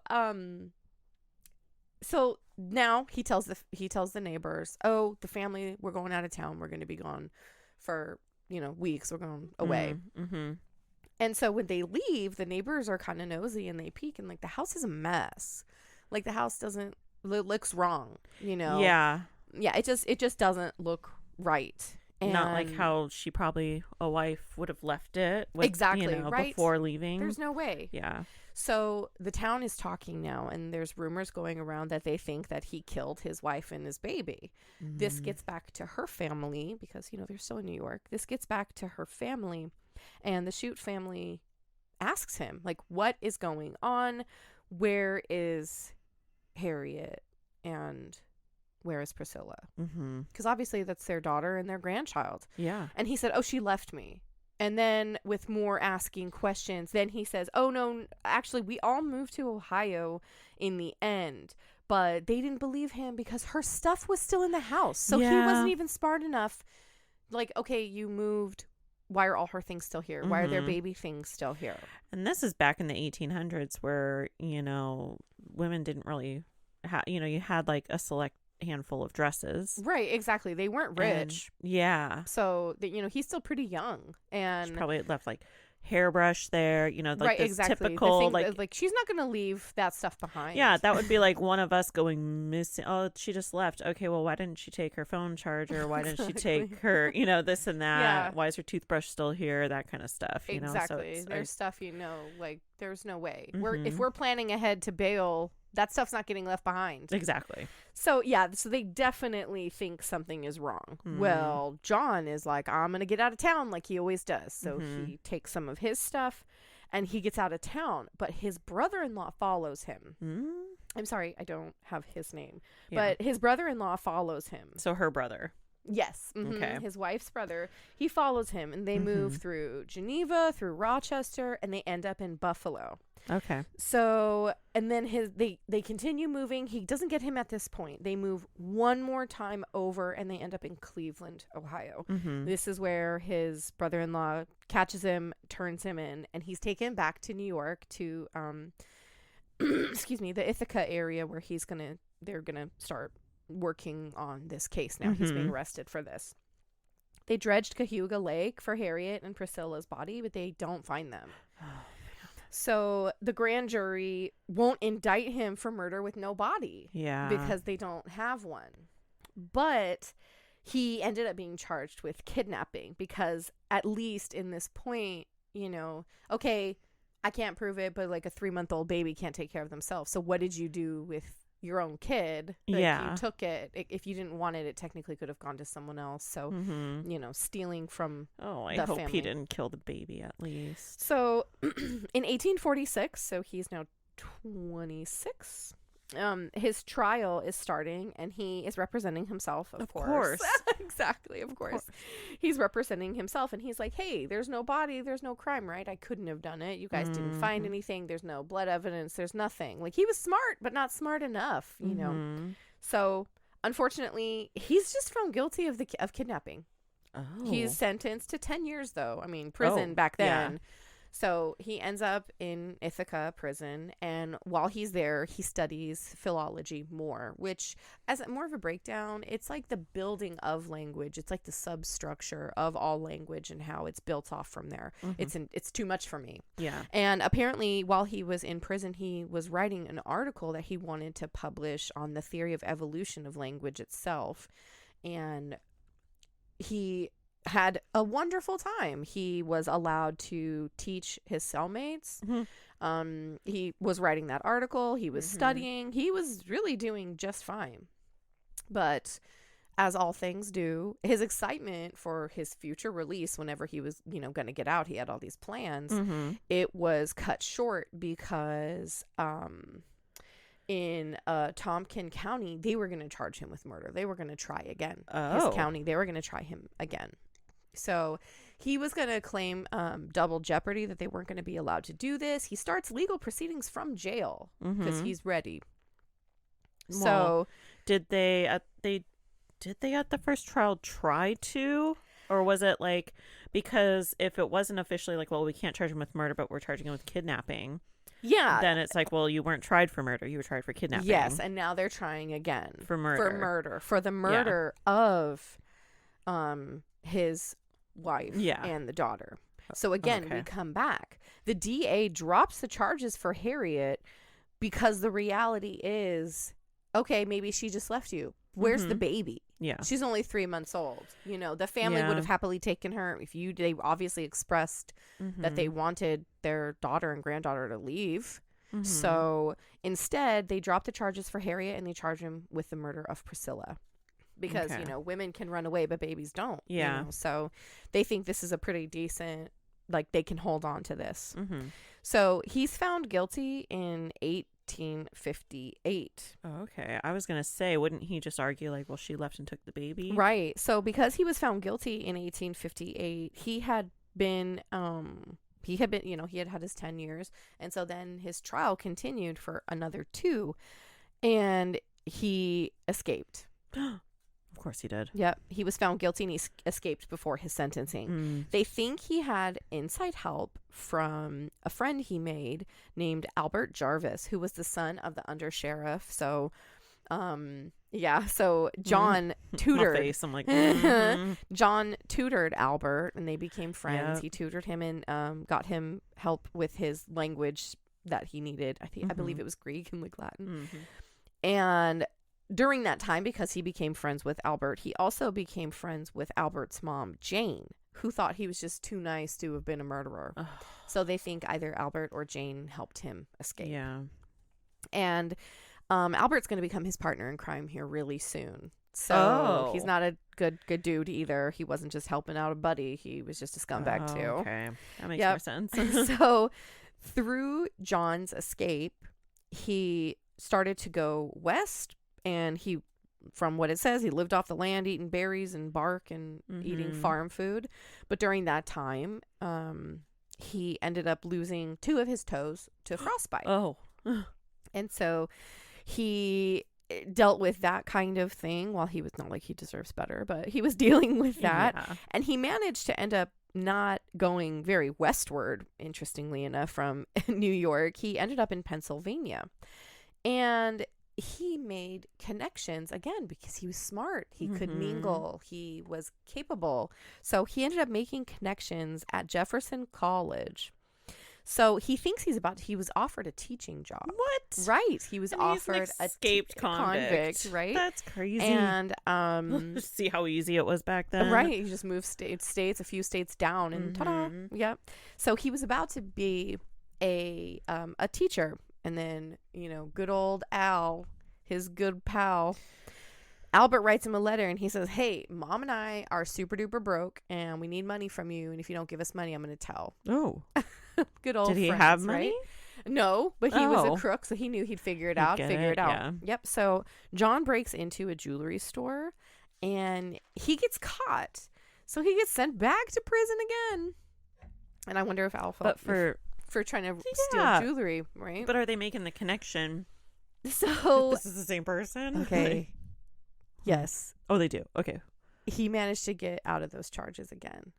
now he tells the neighbors, oh, the family, we're going out of town. We're going to be gone for, weeks. We're going away. And so when they leave, the neighbors are kind of nosy and they peek and the house is a mess. Like the house looks wrong, Yeah, it just doesn't look right. And not like how a wife would have left it with, exactly right before leaving. There's no way. Yeah. So the town is talking now, and there's rumors going around that they think that he killed his wife and his baby. This gets back to her family because they're still in New York. This gets back to her family, and the Shute family asks him what is going on? Where is Harriet and where is Priscilla? Because obviously that's their daughter and their grandchild. Yeah. And he said, oh, she left me. And then with more asking questions, then he says, oh no, actually we all moved to Ohio in the end, but they didn't believe him because her stuff was still in the house. So he wasn't even smart enough. Okay, you moved. Why are all her things still here? Why are their baby things still here? And this is back in the 1800s where, women didn't really have, you had a select handful of dresses. Right, exactly. They weren't rich. And, so, he's still pretty young. And she probably left hairbrush there, right, this exactly. typical she's not going to leave that stuff behind. Yeah, that would be one of us going missing. Oh, she just left. Okay, well, why didn't she take her phone charger? Why didn't she take her, this and that? Yeah. Why is her toothbrush still here? That kind of stuff. Exactly. So there's stuff there's no way. If we're planning ahead to bail, that stuff's not getting left behind. Exactly. So so they definitely think something is wrong. Well, John is I'm gonna get out of town like he always does. So he takes some of his stuff and he gets out of town, but his brother-in-law follows him. I'm sorry, I don't have his name, but his brother-in-law follows him. So her brother. Yes. Okay. His wife's brother. He follows him and they move through Geneva, through Rochester, and they end up in Buffalo. Okay. So, and then they continue moving. He doesn't get him at this point. They move one more time over and they end up in Cleveland, Ohio. This is where his brother-in-law catches him, turns him in, and he's taken back to New York to, excuse me, the Ithaca area where they're gonna start working on this case now. He's being arrested for this. They dredged Cayuga Lake for Harriet and Priscilla's body, but they don't find them. So the grand jury won't indict him for murder with no body. Yeah. Because they don't have one. But he ended up being charged with kidnapping because at least in this point, you know, okay, I can't prove it, but like a 3-month-old baby can't take care of themselves. So what did you do with your own kid? Like, you took it. If you didn't want it, it technically could have gone to someone else. So, you know, stealing from I hope family. He didn't kill the baby at least. So in 1846, so he's now 26. His trial is starting and he is representing himself, of course. Exactly, of course. He's representing himself and he's like, hey, there's no body, there's no crime, right? I couldn't have done it. You guys didn't find anything. There's no blood evidence. There's nothing. Like, he was smart, but not smart enough, you know? So, unfortunately, he's just found guilty of kidnapping. He's sentenced to 10 years, though. I mean, prison back then. Yeah. So he ends up in Ithaca prison, and while he's there, he studies philology more, which, as more of a breakdown, it's like the building of language. It's like the substructure of all language and how it's built off from there. It's too much for me. Yeah. And apparently, while he was in prison, he was writing an article that he wanted to publish on the theory of evolution of language itself, and he had a wonderful time. He was allowed to teach his cellmates. He was writing that article. He was studying. He was really doing just fine. But as all things do, his excitement for his future release, whenever he was, you know, going to get out, he had all these plans. It was cut short because in Tompkins County, they were going to charge him with murder. They were going to try again. His county, they were going to try him again. So he was going to claim double jeopardy, that they weren't going to be allowed to do this. He starts legal proceedings from jail because he's ready. Well, so did they at the first trial try to, or was it like, because if it wasn't officially like, well, we can't charge him with murder, but we're charging him with kidnapping. Yeah. Then it's like, well, you weren't tried for murder. You were tried for kidnapping. Yes. And now they're trying again. For murder. For the murder of his wife and the daughter. So again, we come back. The DA drops the charges for Harriet because the reality is, okay, maybe she just left you. Where's the baby? Yeah. She's only 3 months old. You know, the family would have happily taken her if they obviously expressed that they wanted their daughter and granddaughter to leave. So instead, they drop the charges for Harriet and they charge him with the murder of Priscilla. Because, you know, women can run away, but babies don't. Yeah. You know? So they think this is a pretty decent, like, they can hold on to this. So he's found guilty in 1858. Oh, okay. I was going to say, wouldn't he just argue, like, well, she left and took the baby? Right. So because he was found guilty in 1858, he had been, you know, he had his 10 years. And so then his trial continued for another 2. And he escaped. Of course he did. Yep. He was found guilty and he escaped before his sentencing. They think he had inside help from a friend he made named Albert Jarvis, who was the son of the undersheriff. So, so John tutored. My face, I'm like, John tutored Albert and they became friends. Yep. He tutored him and got him help with his language that he needed. I believe it was Greek and like Latin. And during that time, because he became friends with Albert, he also became friends with Albert's mom, Jane, who thought he was just too nice to have been a murderer. So they think either Albert or Jane helped him escape. Yeah. And Albert's going to become his partner in crime here really soon. So he's not a good dude either. He wasn't just helping out a buddy. He was just a scumbag too. Okay. That makes more sense. So through John's escape, he started to go west. And he, from what it says, he lived off the land, eating berries and bark and eating farm food. But during that time, he ended up losing 2 of his toes to frostbite. And so he dealt with that kind of thing while he was, not like he deserves better, but he was dealing with that. Yeah. And he managed to end up not going very westward, interestingly enough, from New York. He ended up in Pennsylvania. And he made connections again because he was smart. He could mingle. He was capable. So he ended up making connections at Jefferson College. So he thinks he was offered a teaching job. What? Right. He was offered an escaped convict. Right. That's crazy. And see how easy it was back then. Right. He just moved states, a few states down, and ta-da. Yep. So he was about to be a teacher, and then, you know, good old Al, his good pal, Albert, writes him a letter, and he says, hey, Mom and I are super duper broke, and we need money from you, and if you don't give us money, I'm going to tell. Oh. Good old Did he friends, have money? Right? No, but he was a crook, so he knew he'd figure it out. Yeah. Yep. So John breaks into a jewelry store, and he gets caught. So he gets sent back to prison again. And I wonder if Al felt for trying to steal jewelry, right? But are they making the connection? So this is the same person? Okay. Yes. Oh, they do. Okay. He managed to get out of those charges again.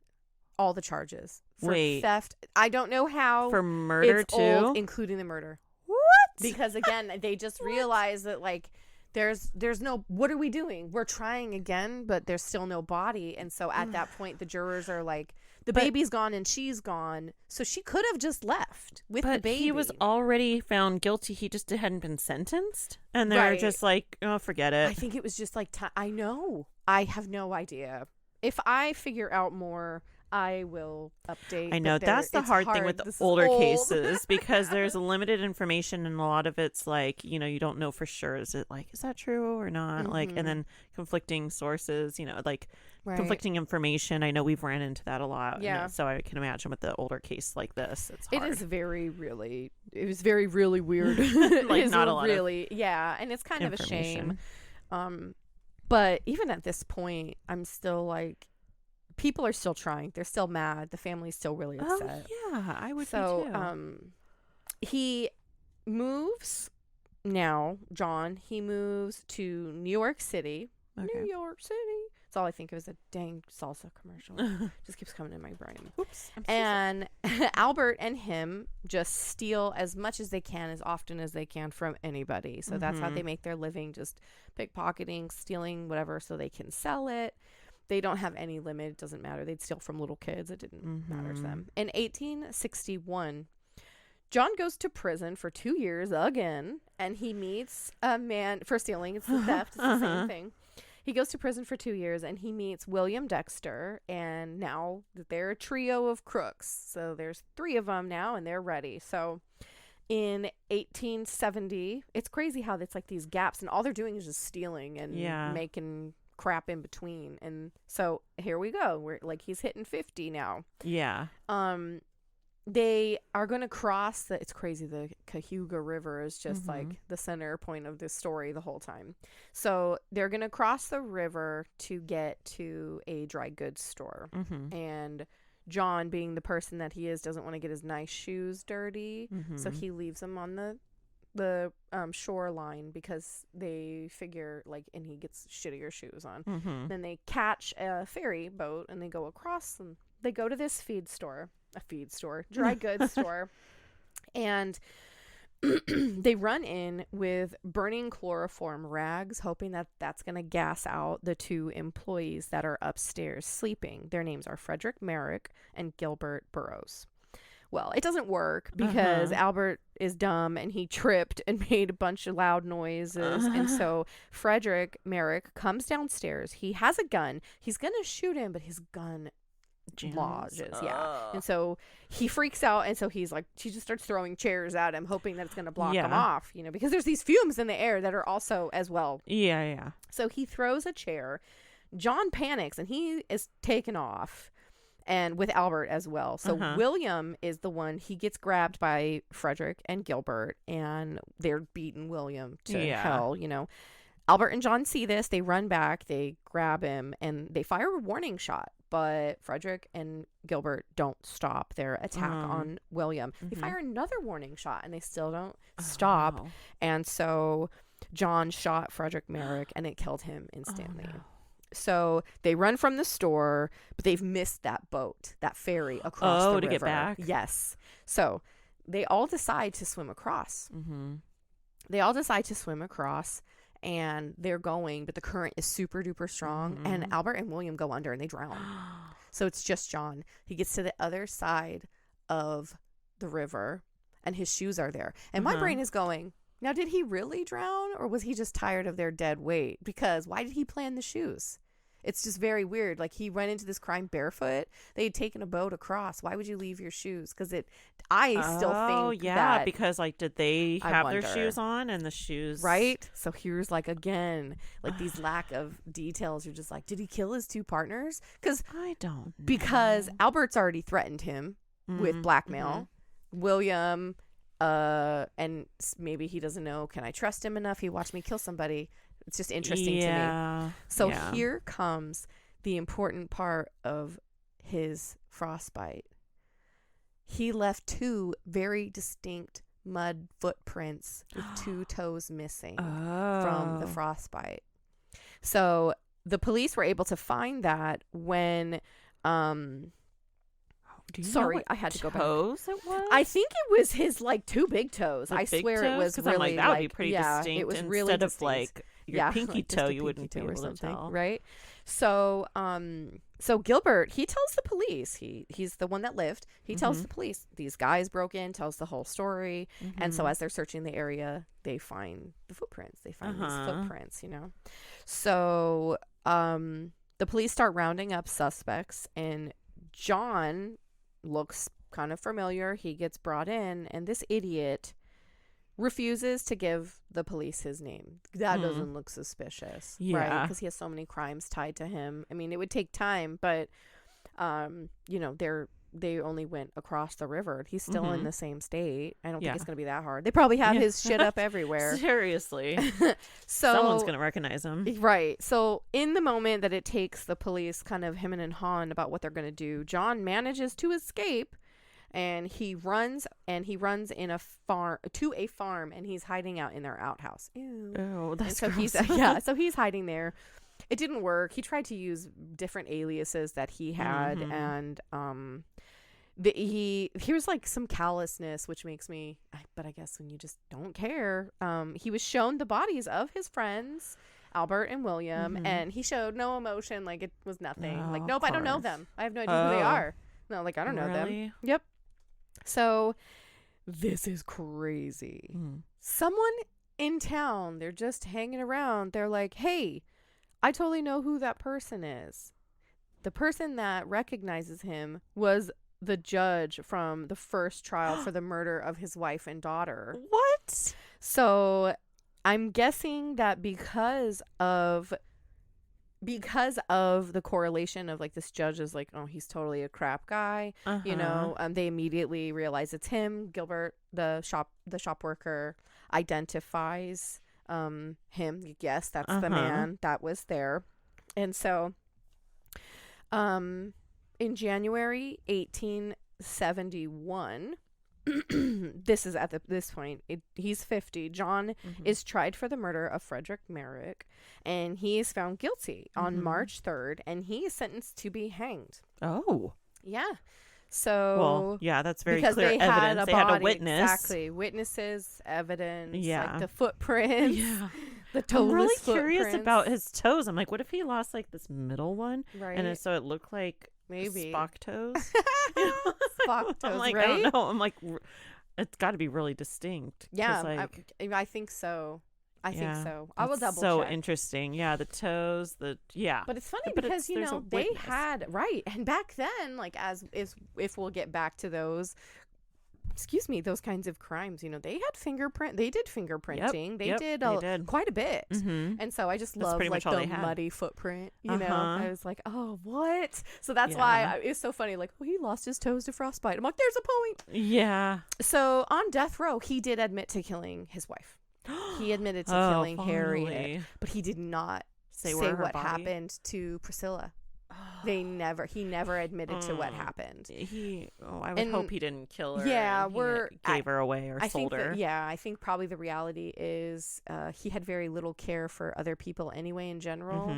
All the charges. For Wait. theft. I don't know how. For murder it's too? Old, including the murder. What? Because again, they just realized that, like, there's no, what are we doing? We're trying again, but there's still no body. And so at that point, the jurors are like, the baby's gone and she's gone. So she could have just left with the baby. He was already found guilty. He just hadn't been sentenced. And they're just like, oh, forget it. I think it was just like, I know. I have no idea. If I figure out more, I will update. I know that's the hard thing with the older cases because there's limited information and a lot of it's like, you know, you don't know for sure. Is that true or not? Like, and then conflicting sources, you know, like conflicting information. I know we've ran into that a lot. Yeah. So I can imagine with the older case like this, it's hard. It was very really weird. Like not a lot yeah. And it's kind of a shame. But even at this point, I'm still like, people are still trying. They're still mad. The family's still really upset. Oh, yeah, I would be too. So, he moves now, John. He moves to New York City. Okay. New York City. That's all I think. It was a dang salsa commercial. Just keeps coming in my brain. Oops. And Albert and him just steal as much as they can, as often as they can from anybody. So that's how they make their living, just pickpocketing, stealing whatever so they can sell it. They don't have any limit. It doesn't matter. They'd steal from little kids. It didn't matter to them. In 1861, John goes to prison for 2 years again, and he meets a man for stealing. It's the theft. It's the same thing. He goes to prison for 2 years, and he meets William Dexter, and now they're a trio of crooks. So there's 3 of them now, and they're ready. So in 1870, it's crazy how it's like these gaps, and all they're doing is just stealing and making crap in between. And so here we go. We're like, he's hitting 50 now. Yeah. They are going to cross it's crazy. The Cayuga River is just like the center point of this story the whole time. So they're going to cross the river to get to a dry goods store. And John, being the person that he is, doesn't want to get his nice shoes dirty. So he leaves them on the shoreline because they figure and he gets shittier shoes on. Then they catch a ferry boat and they go across and they go to this dry goods store, and they run in with burning chloroform rags, hoping that that's going to gas out the 2 employees that are upstairs sleeping. Their names are Frederick Merrick and Gilbert Burroughs. Well, it doesn't work because Albert is dumb and he tripped and made a bunch of loud noises. And so Frederick Merrick comes downstairs. He has a gun. He's going to shoot him, but his gun lodges. And so he freaks out. And so he just starts throwing chairs at him, hoping that it's going to block him off, you know, because there's these fumes in the air that are also as well. Yeah. So he throws a chair. John panics and he is taken off. And with Albert as well. So William is the one, he gets grabbed by Frederick and Gilbert, and they're beating William to hell, you know. Albert and John see this. They run back. They grab him, and they fire a warning shot. But Frederick and Gilbert don't stop their attack on William. They fire another warning shot, and they still don't stop. Wow. And so John shot Frederick Merrick, and it killed him instantly. Oh, no. So they run from the store, but they've missed that boat, that ferry across the river. To get back? Yes. So they all decide to swim across. They all decide to swim across, and they're going, but the current is super duper strong, and Albert and William go under and they drown. So it's just John. He gets to the other side of the river and his shoes are there. And my brain is going, now, did he really drown or was he just tired of their dead weight? Because why did he plan the shoes? It's just very weird. Like, he went into this crime barefoot. They had taken a boat across. Why would you leave your shoes? Because I still think that, because, like, did they have their shoes on and the shoes? Right? So here's, like, again, like, these lack of details. You're just like, did he kill his two partners? Because I don't know. Because Albert's already threatened him with blackmail. William, and maybe he doesn't know, can I trust him enough? He watched me kill somebody. It's just interesting to me. So here comes the important part of his frostbite. He left 2 very distinct mud footprints with 2 toes missing from the frostbite. So the police were able to find that when sorry, I had to go back. Toes it was? I think it was his, like, 2 big toes. I swear it was really, I'm like, that would be pretty distinct. It was instead really of distinct. like your pinky like toe, a you wouldn't be able to tell, right? So, so Gilbert, he tells the police, he's the one that lived. He tells the police these guys broke in, tells the whole story, and so as they're searching the area, they find the footprints. They find these footprints, you know. So, the police start rounding up suspects, and John looks kind of familiar. He gets brought in, and this idiot refuses to give the police his name. That doesn't look suspicious, right? Because he has so many crimes tied to him. I mean, it would take time, but you know, they only went across the river. He's still in the same state. I don't think it's gonna be that hard. They probably have his shit up everywhere. Seriously. So someone's gonna recognize him, right? So in the moment that it takes the police kind of him and Han about what they're gonna do, John manages to escape. And he runs in a farm to a farm, and he's hiding out in their outhouse. Ew. Oh, that's so gross. So he's hiding there. It didn't work. He tried to use different aliases that he had, and here's like some callousness, which makes me. But I guess when you just don't care, he was shown the bodies of his friends, Albert and William, and he showed no emotion. Like, it was nothing. Like, nope, I don't know them. I have no idea who they are. No, like, I don't know them. Yep. So this is crazy. Someone in town, they're just hanging around. They're like, hey, I totally know who that person is. The person that recognizes him was the judge from the first trial for the murder of his wife and daughter. What? So I'm guessing that because of the correlation of, like, this judge is like, oh, he's totally a crap guy, you know, they immediately realize it's him. Gilbert, the shop worker, identifies him. Yes, that's the man that was there. And so in January 1871, this is at this point, he's 50. John is tried for the murder of Frederick Merrick, and he is found guilty on March 3rd, and he is sentenced to be hanged. Oh. Yeah. So, well, yeah, that's very because clear evidence. They had a witness. Exactly. Witnesses, evidence, yeah, like the footprints. Yeah. The toeless I'm really footprints. curious about his toes. I'm like, what if he lost, like, this middle one? Right. And so it looked like maybe Spock toes. Spock toes, I'm like, right? I don't know. I'm like, it's got to be really distinct. Yeah, like, I think so. I think so. I will double check. So interesting. Yeah, the toes, But it's funny because, you know, they had, right. And back then, like, if we'll get back to those, those kinds of crimes, you know, they did fingerprinting. They did quite a bit. And so I just love, like, the muddy footprint, you know. I was like, oh, what? So that's why it's so funny. Like, well, he lost his toes to frostbite. I'm like, there's a point. Yeah. So on death row, he did admit to killing his wife. He admitted to killing Harriet, but he did not say what happened to Priscilla. He never admitted to what happened. I would hope he didn't kill her. Yeah, gave her away or sold her. I think probably the reality is he had very little care for other people anyway in general.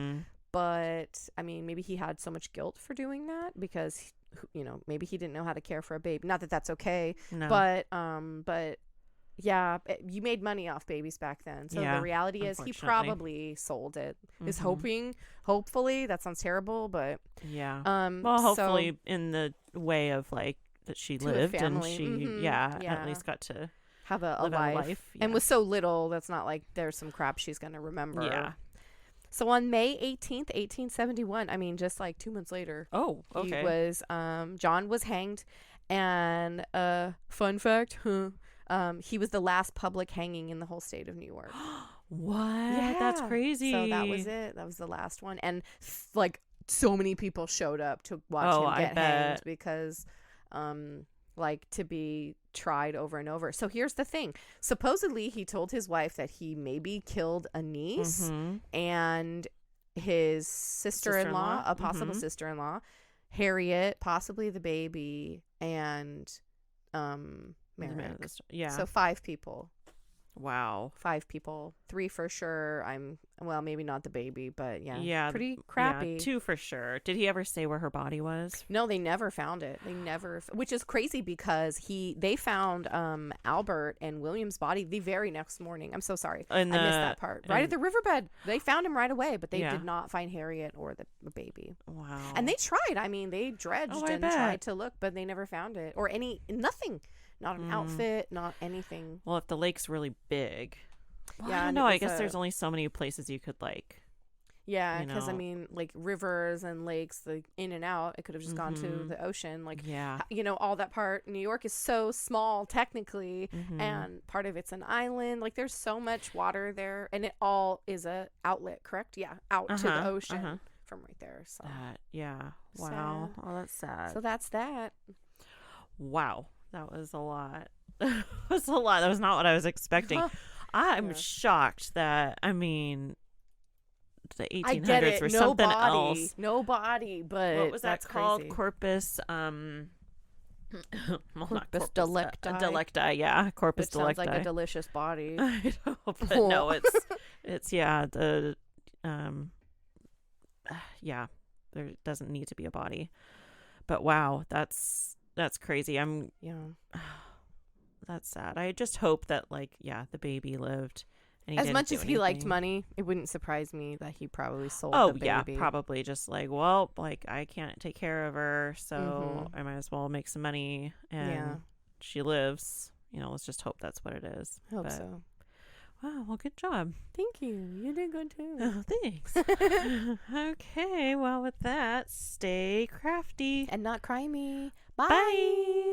But I mean, maybe he had so much guilt for doing that because, you know, maybe he didn't know how to care for a baby. Not that that's okay, but yeah, you made money off babies back then. So the reality is he probably sold it. Is hopefully, that sounds terrible, but yeah. Well, hopefully in the way of, like, that she to a lived and family. she at least got to have a live life. Yeah. And was so little, that's not like there's some crap she's going to remember. Yeah. So on May 18th, 1871, I mean, just like 2 months later. Oh, okay. He was, John was hanged. And fun fact, he was the last public hanging in the whole state of New York. What? Yeah. That's crazy. So that was it. That was the last one. And like so many people showed up to watch him get hanged because like to be tried over and over. So here's the thing. Supposedly he told his wife that he maybe killed a niece and his sister-in-law, a possible sister-in-law, Harriet, possibly the baby, and Merrick. Yeah. So 5 people. Wow. 5 people. 3 for sure. Well, maybe not the baby, but yeah. Yeah. Pretty crappy. Yeah, 2 for sure. Did he ever say where her body was? No, they never found it. They never, which is crazy because they found Albert and William's body the very next morning. I'm so sorry. I missed that part. Right at the riverbed. They found him right away, but they did not find Harriet or the baby. Wow. And they tried. I mean, they dredged and tried to look, but they never found it. Or nothing. Not an outfit, not anything. Well, if the lake's really big. Well, yeah, I don't know. I guess there's only so many places you could like. Yeah, because I mean, like rivers and lakes, the in and out, it could have just gone to the ocean. Like, all that part. New York is so small technically, and part of it's an island. Like, there's so much water there, and it all is a outlet, correct? Yeah, out to the ocean from right there. So Wow. Sad. Oh, that's sad. So that's that. Wow. That was a lot. That was a lot. That was not what I was expecting. I'm shocked that, I mean, the 1800s were something else. No body, but what was that called? Crazy. Corpus, Corpus delicti. Delicti, yeah. Corpus Which delicti. sounds like a delicious body. I know, but no, it's there doesn't need to be a body. But wow, that's crazy. That's sad. I just hope that the baby lived. And he as much as he liked anything. Money, it wouldn't surprise me that he probably sold the baby. Yeah, probably just I can't take care of her, so I might as well make some money. And she lives. Let's just hope that's what it is. I hope so. Wow, well, good job. Thank you. You did good too. Oh, thanks. Okay, well, with that, stay crafty. And not crimey. Bye.